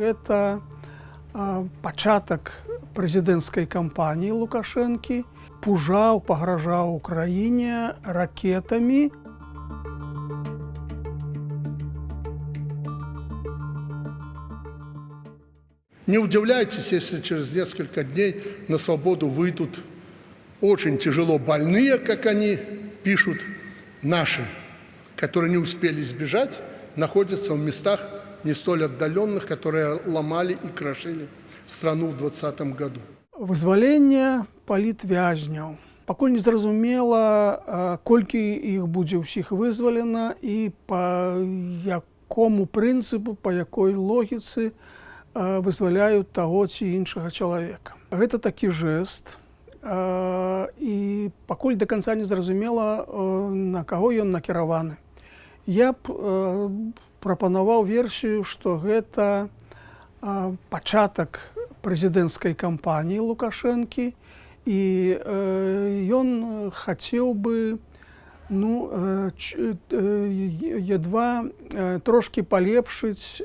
Это пачатак прэзідэнцкай кампаніі Лукашэнкі, пагражаў Украіне ракетамі. Не удивляйтесь, если через несколько дней на свободу выйдут очень тяжело больные, как они пишут, наши, которые не успели сбежать, находятся в местах не столь отдаленных, которые ломали и крошили страну в 2020 году. Вызваленне палітвязняў. Пакуль не зразумела, колькі іх будзе ўсіх вызвалена і па якому прынцыпу, па якой логіцы вызваляюць таго ці іншага чалавека. Гэта такі жэст, і пакуль да канца не зразумела, на каго ён накіраваны. Я б прапанаваў версію, што гэта пачатак прэзідэнцкай кампаніі Лукашэнкі, і ён хацеў бы едва трошкі палепшыць,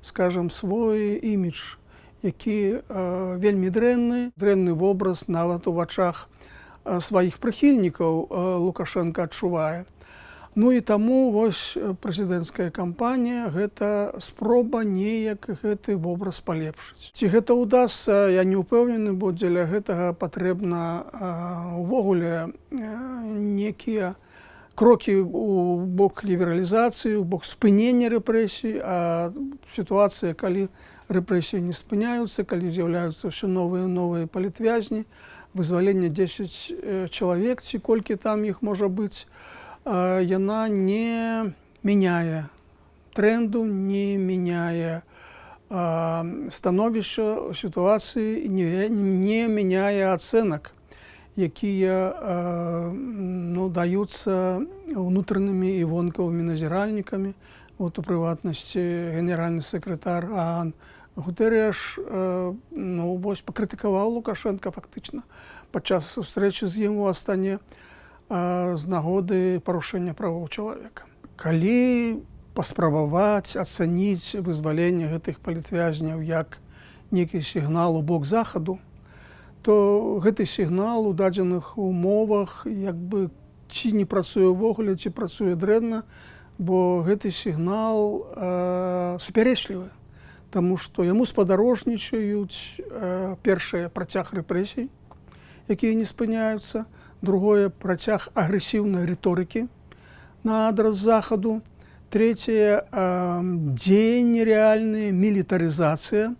скажем, свой імідж, які вельмі дрэнны вобраз нават у вачах сваіх прыхільнікаў Лукашенко адчувае. Ну і таму вось прэзідэнцкая кампанія гэта спроба неяк гэты вобраз палепшыць. Ці гэта ўдасца, я не ўпэўнены, бо дзеля гэтага патрэбна увогуле некія крокі ў бок лібералізацыі, у бок спынення рэпрэсій, а сітуацыя, калі рэпрэсіі не спыняюцца, калі з'яўляюцца ўсё новыя і новыя палітвязні, вызваленне 10 чалавек, ці колькі там іх можа быць, яна не мяняе тренду, не мяняе становішча сітуацыі, не мяняе ацэнак, якія даюцца ўнутранымі і вонкавымі назіральнікамі. Вот у прыватнасці генеральны сакратар ААН Гутэрыш пакрытыкаваў Лукашенка фактычна падчас сустрэчы з ім у Астане з нагоды парушэння правоў чалавека. Калі паспрабаваць ацаніць вызваленне гэтых палітвязняў як нейкі сігнал у бок захаду, то гэты сігнал у дадзеных умовах як бы ці не працуе ўвогуле, ці працуе дрэнна, бо гэты сігнал супярэчлівы, таму што яму спадарожнічаюць першае працяг рэпрэсій, якія не спыняюцца, другое працяг агрэсіўнай рыторыкі на адрас захаду, трэцяе дзеянне рэальнае, мілітарызацыя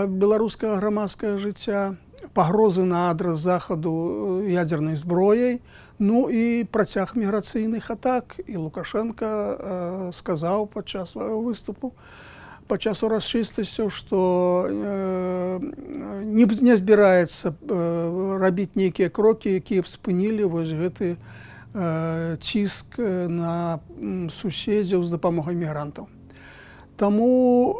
беларускага грамадскага жыцця, пагрозы на адрас захаду ядзернай зброяй, ну і працяг міграцыйных атак. І Лукашенко сказаў падчас свайго выступу, падчас урачыстасцяў, што не збіраецца рабіць нейкія крокі, якія б спынілі вось гэты ціск на суседзяў з дапамогай мігрантаў. Таму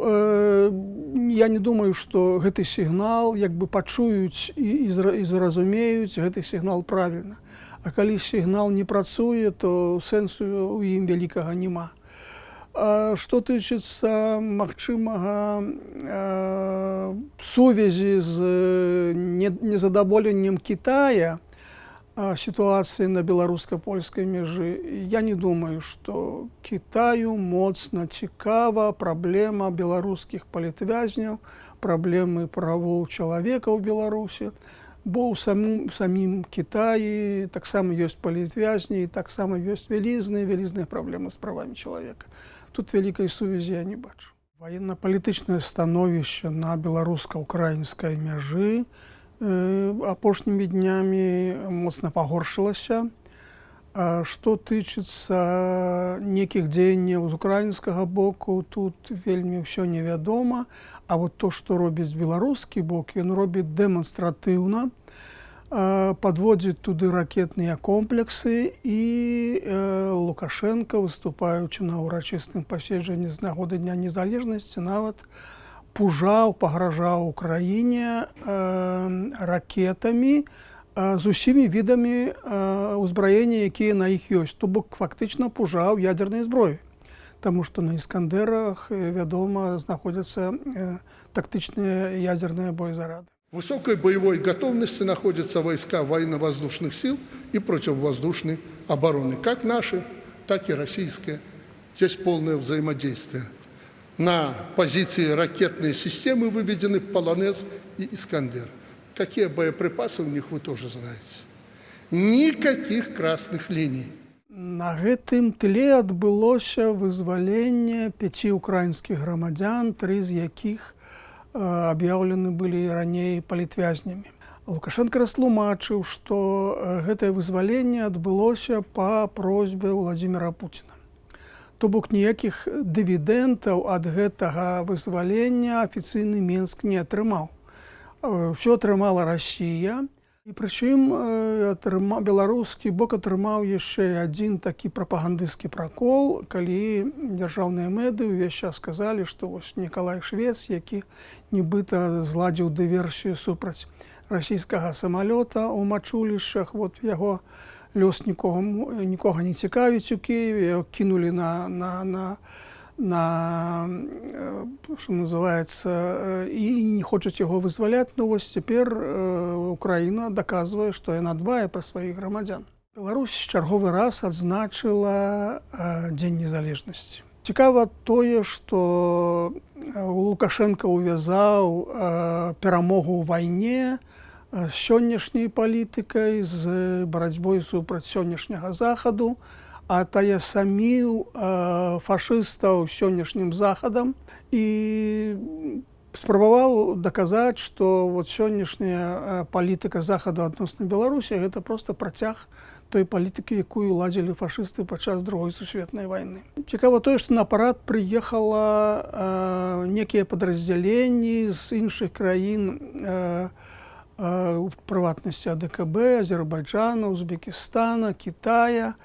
я не думаю, што гэты сігнал як бы пачуюць і зразумеюць гэты сігнал правільна. А калі сігнал не працуе, то сэнсу ў ім вялікага няма. Што тычыцца магчымага сувязі з незадаволеннем Кітая сітуацыі на беларуска-польскай мяжы, я не думаю, што Кітаю моцна цікава праблема беларускіх палітвязняў, праблемы правоў чалавека ў Беларусі, бо ў самім Кітаі таксама ёсць палітвязні, і таксама ёсць вялізныя праблемы з правамі чалавека. Тут вялікай сувязі я не бачу. Ваенна-палітычнае становішча на беларуска-украінскай мяжы апошнімі днямі моцна пагоршылася. Што тычыцца нейкіх дзеянняў з украінскага боку, тут вельмі ўсё невядома. А вот то, што робіць беларускі бок, ён робіць дэманстратыўна, падводзіць туды ракетныя комплексы, і Лукашенко, выступаючы на ўрачыстым паседжанні з нагоды Дня незалежнасці, нават пагражаў Украіне ракетамі з усімі відамі ўзбраення, якія на іх ёсць. То бок фактычна пужаў ядзернай зброяй. Таму што на іскандэрах, вядома, знаходзяцца тактычныя ядзерныя боезарады. В высокой боевой готовности находятся войска военно-воздушных сил и противовоздушной обороны, как наши, так и российские. Здесь полное взаимодействие. На позиции ракетные системы выведены «Полонез» и «Искандер». Какие боеприпасы у них, вы тоже знаете. Никаких красных линий. На гэтым тле адбылося вызваленне 5 украінскіх грамадзян, 3 з якіх аб'яўлены былі раней палітвязнямі. Лукашенко растлумачыў, што гэтае вызваленне адбылося па просьбе Владимира Путина. То бок ніякіх дывідэнтаў ад гэтага вызвалення афіцыйны Мінск не атрымаў. Усё атрымала Расія. І прычым беларускі бок атрымаў яшчэ адзін такі прапагандысцкі пракол, калі дзяржаўныя медыі ўвесь час сказалі, што вось Нікалай Швец, які нібыта зладзіў дыверсію супраць расійскага самалёта ў мачулішчах, вот яго лёс нікога не цікавіць у Кіеве, кінулі что называется, и не хочуць яго вызваляць, но вось цяпер Украіна даказвае, што яна дбае пра сваіх грамадзян. Беларусь чарговы раз адзначыла Дзень незалежнасці. Цікава тое, што Лукашенко увязаў перамогу ў вайне з сённяшняй палітыкай, з барацьбой супраць сённяшняга захаду, а тая саміў фашыстаў сённяшнім захадам і спрабаваў даказаць, што вот сённяшняя палітыка захаду адносна Беларусі гэта проста працяг той палітыкі, якую ладзілі фашысты падчас Другой сусветнай вайны. Цікава тое, што на парад прыехала некія падраздзяленні з іншых краін, у прыватнасці АДКБ, Азербайджана, Узбекістана, Китая.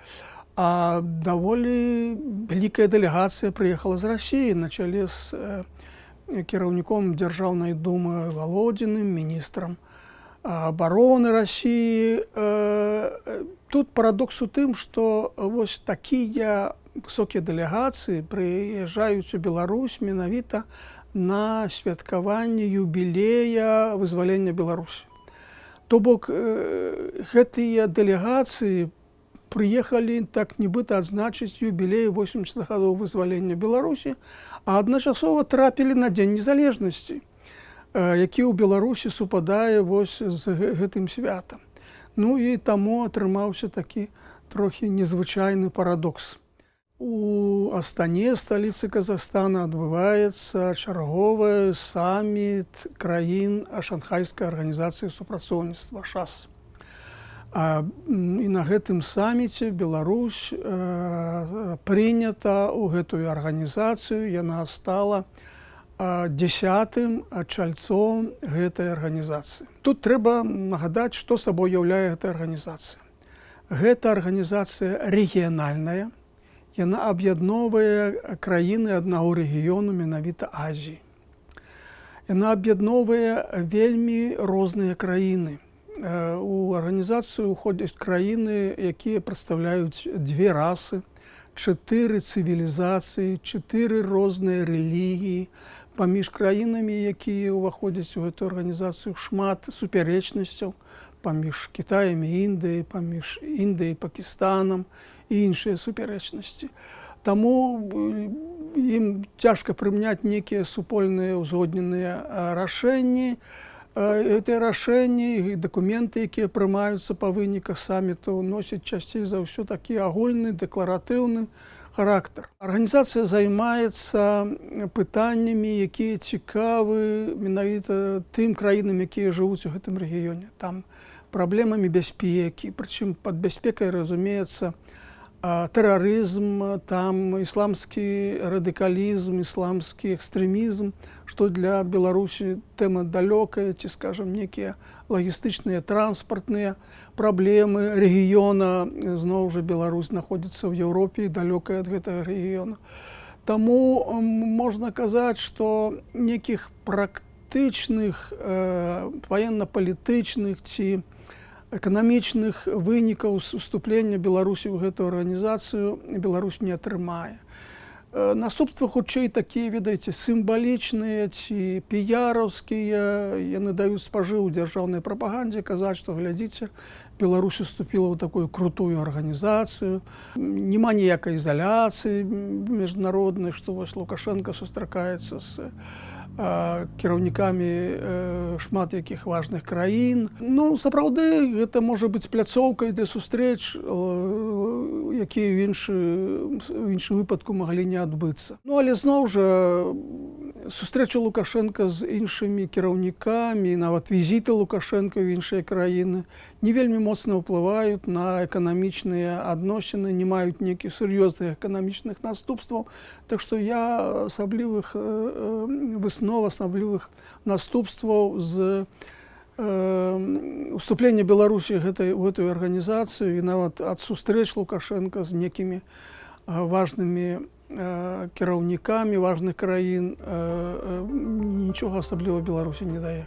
А даволі вялікая дэлегацыя прыехала з Расіі на чале з кіраўніком Дзяржаўнай думы Володиным, міністрам абароны Расіі. Тут парадокс у тым, што вось такія высокія дэлегацыі прыязджаюць у Беларусь менавіта на святкаванне юбілея вызвалення Беларусі. То бок гэтыя дэлегацыі прыехалі так нібыта адзначыць юбілей 80 гадоў вызвалення Беларусі, а адначасова трапілі на Дзень незалежнасці, які ў Беларусі супадае вось з гэтым святам. Ну і таму атрымаўся такі трохі незвычайны парадокс. У Астане, сталіцы Казахстана, адбываецца чарговы саміт краін Шанхайскай арганізацыі супрацоўніцтва ШАС. І на гэтым саміце Беларусь прынята ў гэтую арганізацыю, яна стала 10-м чальцом гэтай арганізацыі. Тут трэба нагадаць, што сабой уяўляе гэтая арганізацыя. Гэта арганізацыя рэгіянальная, яна аб'ядноўвае краіны аднаго рэгіёну, менавіта Азіі. Яна аб'ядноўвае вельмі розныя краіны. У арганізацыю ўходзяць краіны, якія прадстаўляюць 2 расы, 4 цывілізацыі, 4 розныя рэлігіі. Паміж краінамі, якія ўваходзяць у гэтую арганізацыю, шмат супярэчнасцяў паміж Кітаем і Індыяй, паміж Індыяй і Пакістанам і іншыя супярэчнасці. Таму ім цяжка прымяняць некія супольныя узгодненыя рашэнні. Гэтыя рашэнні і дакументы, якія прымаюцца па выніках саміту, носяць часцей за ўсё такі агульны, дэкларатыўны характар. Арганізацыя займаецца пытаннямі, якія цікавы менавіта тым краінам, якія жывуць у гэтым рэгіёне. Там праблемамі бяспекі, прычым пад бяспекай разумеецца тэрарызм, там ісламскі радыкалізм, ісламскі экстрэмізм, што для Беларусі тэма далёкая, ці, скажам, некія лагістычныя, транспартныя праблемы рэгіёна. Зноў жа Беларусь знаходзіцца ў Еўропе і далёкая ад гэтага рэгіёна. Таму можна казаць, што некіх практычных ваенна-палітычных ці эканамічных вынікаў уступлення Беларусі ў гэтую арганізацыю Беларусь не атрымае. Наступствы хутчэй такія, ведаеце, сімвалічныя ці піяраўскія. Яны даюць спажыў дзяржаўнай прапагандзе казаць, што глядзіце, Беларусь уступіла ў такую крутую арганізацыю. Няма ніякай ізаляцыі міжнароднай, што вось Лукашенко сустракаецца з кіраўнікамі шмат якіх важных краін. Ну, сапраўды, гэта можа быць пляцоўкай для сустрэч, якія ў іншым выпадку маглі не адбыцца. Ну, але зноў жа, сустрэча Лукашенка з іншымі кіраўнікамі, нават візіты Лукашенка ў іншыя краіны не вельмі моцна ўплываюць на эканамічныя адносіны, не маюць нейкіх сур'ёзных эканамічных наступстваў. Так што я асаблівых выснов, асаблівых наступстваў з уступлення Беларусі ў гэтую арганізацыю і нават ад сустрэч Лукашенка з некімі важнымі кіраўнікамі важных краін нічога асабліва Беларусі не дае.